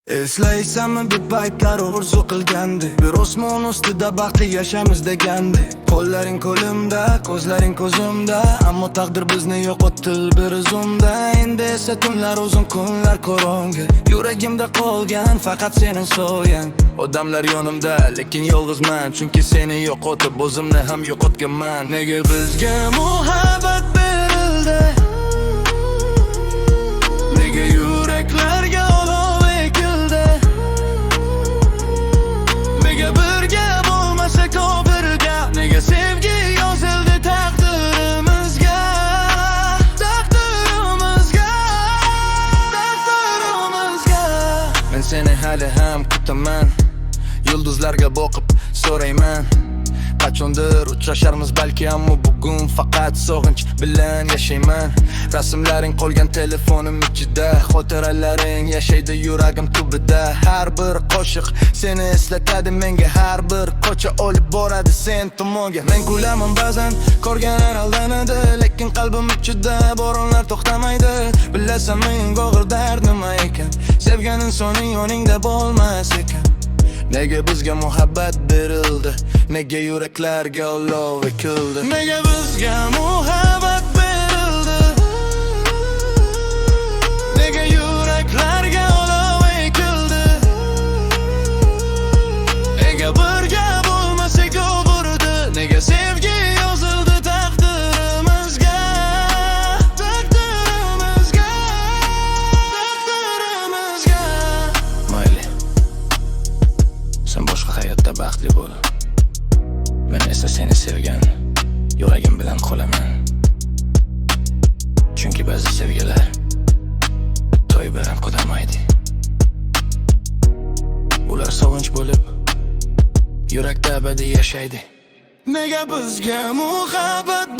Eslaysanmi bir paytlar orzu qilgandi, bir osmon ustida baxtli yashamiz degandi. Qo'llaring qo'limda, ko'zlaring ko'zimda, ammo taqdir bizni yo'qotdi bir zumda. Endi esa tunlar uzun, kunlar qorong'i, yuragimda qolgan faqat sening soyang. Odamlar yonimda, lekin yolg'izman, chunki seni yo'qotib o'zimni ham yo'qotganman. Nega bizga muhabbat berildi? Nega yuraklarga olov ekildi? Nega birga bo'lmasak o birga? Nega sevgi yozildi taqdirimizga? Taqdirimizga, taqdirimizga. Men seni hali ham kutaman, yulduzlarga boqib so'rayman. Qachondir uchrasharmiz balki, ammo bugun faqat sog'inch bilan yashayman. Rasmlaring qolgan telefonim ichida, xotiralaring yashaydi yuragim tubida. Har bir qo'shiq seni eslatadi menga, har bir ko'cha olib boradi sen tomonga. Men kulaman ba'zan, ko'rganar aldanadi, lekin qalbim ichida bo'ronlar to'xtamaydi. Bilasan men og'ir dard nima ekan, sevgan insoning yoningda bo'lmas ekan. Nega bizga muhabbat berildi? Nega yuraklarga olov ekildi? Nega bizga muhabbat berildi? Nega yuraklarga olov ekildi? Nega birga bo'lmasak o'g'irdi? Nega sevgi yozildi taqdirimizga? Taqdirimizga, taqdirimizga. Mayli, sen boshqa hayotda baxtli bo'l, men esa seni sevgan yuragim bilan qolaman. Chunki ba'zi sevgilar to'y bilan qudamaydi. Ular sog'inch bo'lib yurakda abadiy yashaydi. Nega bizga muhabbat